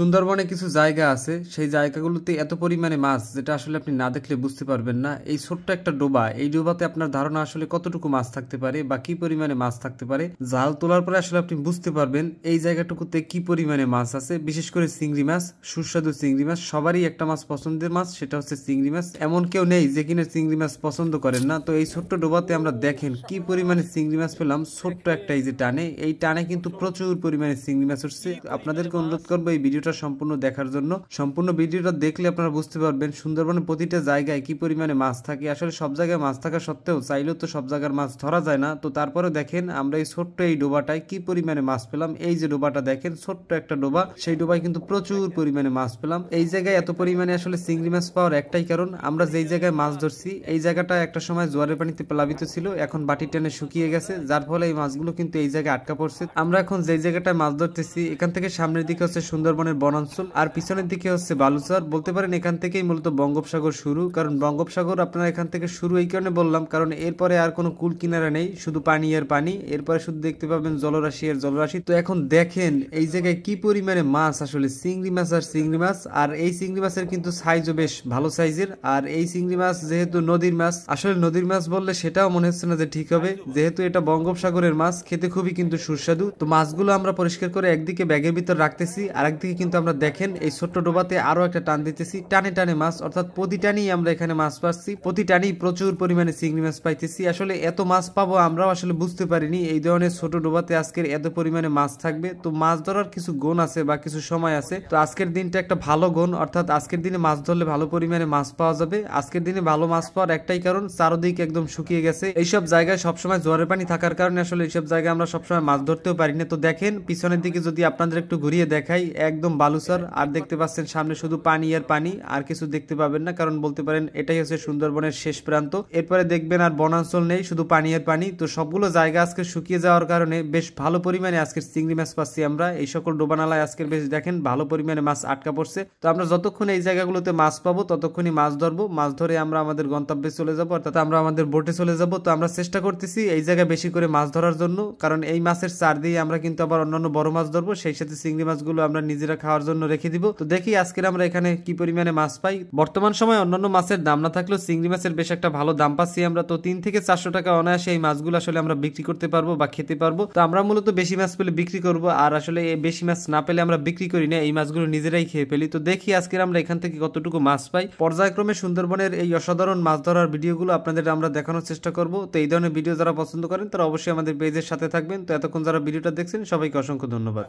সুন্দরবনে কিছু জায়গা আছে, সেই জায়গাগুলোতে এত পরিমাণে মাছ যেটা আসলে আপনি না দেখলে বুঝতে পারবেন না। এই ছোট্ট একটা ডোবা, এই ডোবাতে আপনার ধারণা আসলে কতটুকু মাছ থাকতে পারে বা কি পরিমাণে মাছ থাকতে পারে, জাল তোলার পরে আসলে আপনি বুঝতে পারবেন এই জায়গাটুকুতে কি পরিমাণে মাছ আছে। বিশেষ করে চিংড়ি মাছ, সুস্বাদু চিংড়ি মাছ, সবারই একটা মাছ পছন্দের মাছ, সেটা হচ্ছে চিংড়ি মাছ। এমন কেউ নেই যে কিনা চিংড়ি মাছ পছন্দ করেন না। তো এই ছোট্ট ডোবাতে আমরা দেখেন কি পরিমাণে চিংড়ি মাছ পেলাম ছোট্ট একটা এই যে টানে, এই টানে কিন্তু প্রচুর পরিমাণে চিংড়ি মাছ উঠছে। আপনাদেরকে অনুরোধ করবো এই ভিডিওটা সম্পূর্ণ দেখার জন্য। সম্পূর্ণ ভিডিওটা দেখলে আপনারা বুঝতে পারবেন সুন্দরবনের প্রতিটা জায়গায় কি পরিমাণে মাছ থাকে। আসলে সব জায়গায় মাছ থাকা সত্ত্বেও চাইলেও তো সব জায়গার মাছ ধরা যায় না। তো তারপরে দেখেন আমরা এই ছোট্ট এই ডোবাটায় কি পরিমাণে মাছ পেলাম। এই যে ডোবাটা দেখেন, ছোট্ট একটা ডোবা, সেই ডোবায় কিন্তু প্রচুর পরিমাণে মাছ পেলাম। এই জায়গায় এত পরিমাণে আসলে চিংড়ি মাছ পাওয়ার একটাই কারণ, আমরা যেই জায়গায় মাছ ধরছি এই জায়গাটা একটা সময় জোয়ারের পানিতে প্লাবিত ছিল, এখন বাটি টেনে শুকিয়ে গেছে, যার ফলে এই মাছগুলো কিন্তু এই জায়গায় আটকা পড়ছে। আমরা এখন যেই জায়গাটায় মাছ ধরতেছি এখান থেকে সামনের দিকে হচ্ছে সুন্দরবনের বনাঞ্চল, আর পিছনের দিকে হচ্ছে বালুচর। বলতে পারেন এখান থেকেই মূলত বঙ্গোপসাগর শুরু। কারণ বঙ্গোপসাগর আপনারা এখান থেকে শুরু এই কারণে বললাম, কারণ এরপরে আর কোনো কুল কিনারা নেই, শুধু পানি আর পানি। এরপরে শুধু দেখতে পাবেন জলরাশি আর জলরাশি। তো এখন দেখেন এই জায়গায় কি পরিমাণে মাছ, আসলে চিংড়ি মাছ আর চিংড়ি মাছ। আর এই চিংড়ি মাছের কিন্তু সাইজও বেশ ভালো সাইজের। আর এই চিংড়ি মাছ যেহেতু নদীর মাছ, আসলে নদীর মাছ বললে সেটাও মনে হচ্ছে না যে ঠিক হবে, যেহেতু এটা বঙ্গোপসাগরের মাছ, খেতে খুবই কিন্তু সুস্বাদু। তো মাছগুলো আমরা পরিষ্কার করে একদিকে ব্যাগের ভিতর রাখতেছি, আর একদিকে কিন্তু আমরা দেখেন এই ছোট্ট ডোবাতে আরো একটা টান দিতেছি, টানে টানে মাছ, অর্থাৎ প্রতি টানেই আমরা এখানে মাছ পাচ্ছি, প্রতি টানেই প্রচুর পরিমাণে চিংড়ি মাছ পাইতেছি। আসলে এত মাছ পাবো আমরাও আসলে বুঝতে পারিনি এই ধরনের ছোট ডোবাতে আজকের এত পরিমাণে মাছ থাকবে। তো মাছ ধরার কিছু গুণ আছে বা কিছু সময় আছে। তো আজকের দিনটা একটা ভালো গুণ, অর্থাৎ আজকের দিনে মাছ ধরলে ভালো পরিমাণে মাছ পাওয়া যাবে। আজকের দিনে ভালো মাছ পাওয়ার একটাই কারণ, চারদিক একদম শুকিয়ে গেছে। এইসব জায়গায় সবসময় জোয়ারের পানি থাকার কারণে আসলে এইসব জায়গায় আমরা সবসময় মাছ ধরতেও পারি না। তো দেখেন পিছনের দিকে যদি আপনাদের একটু ঘুরিয়ে দেখাই, একদম বালুচর, আর দেখতে পাচ্ছেন সামনে শুধু পানি আর পানি, আর কিছু দেখতে পাবেন না। কারণ বলতে পারেন এটাই হচ্ছে সুন্দরবনের শেষ প্রান্ত। এরপরে দেখবেন আর বনাঞ্চল নেই, শুধু পানি আর পানি। তো সবগুলো জায়গা আজকে শুকিয়ে যাওয়ার কারণে বেশ ভালো পরিমাণে আজকের চিংড়ি মাছ পাচ্ছি আমরা। এই সকল ডোবানালায় আজকের বেশ দেখেন ভালো পরিমাণে মাছ আটকা পড়ছে। তো আমরা যতক্ষণ এই জায়গাগুলোতে মাছ পাবো ততক্ষণই মাছ ধরবো, মাছ ধরে আমরা আমাদের গন্তব্যে চলে যাবো, অর্থাৎ আমরা আমাদের বোটে চলে যাবো। তো আমরা চেষ্টা করতেছি এই জায়গায় বেশি করে মাছ ধরার জন্য, কারণ এই মাছের চার দিয়ে আমরা কিন্তু আবার অন্যান্য বড় মাছ ধরবো, সেই সাথে চিংড়ি মাছগুলো আমরা নিজেরা খাওয়ার জন্য রেখে দিব। তো দেখি আজকের আমরা এখানে কি পরিমাণে মাছ পাই। বর্তমান সময় অন্যান্য মাছের দাম না থাকলেও চিংড়ি মাছের বেশ একটা ভালো দাম পাচ্ছি আমরা। তো 3 থেকে 400 টাকা অনায়াসে এই মাছগুলো আসলে আমরা বিক্রি করতে পারবো বা খেতে পারবো। তো আমরা মূলত বেশি মাছ পেলে বিক্রি করবো, আর আসলে বেশি মাছ না পেলে আমরা বিক্রি করি না, এই মাছগুলো নিজেরাই খেয়ে ফেলি। তো দেখি আজকের আমরা এখান থেকে কতটুকু মাছ পাই। পর্যায়ক্রমে সুন্দরবনের এই অসাধারণ মাছ ধরার ভিডিওগুলো আপনাদের আমরা দেখানোর চেষ্টা করব। তো এই ধরনের ভিডিও যারা পছন্দ করেন তারা অবশ্যই আমাদের পেজের সাথে থাকবেন। তো এতক্ষণ যারা ভিডিওটা দেখছেন সবাইকে অসংখ্য ধন্যবাদ।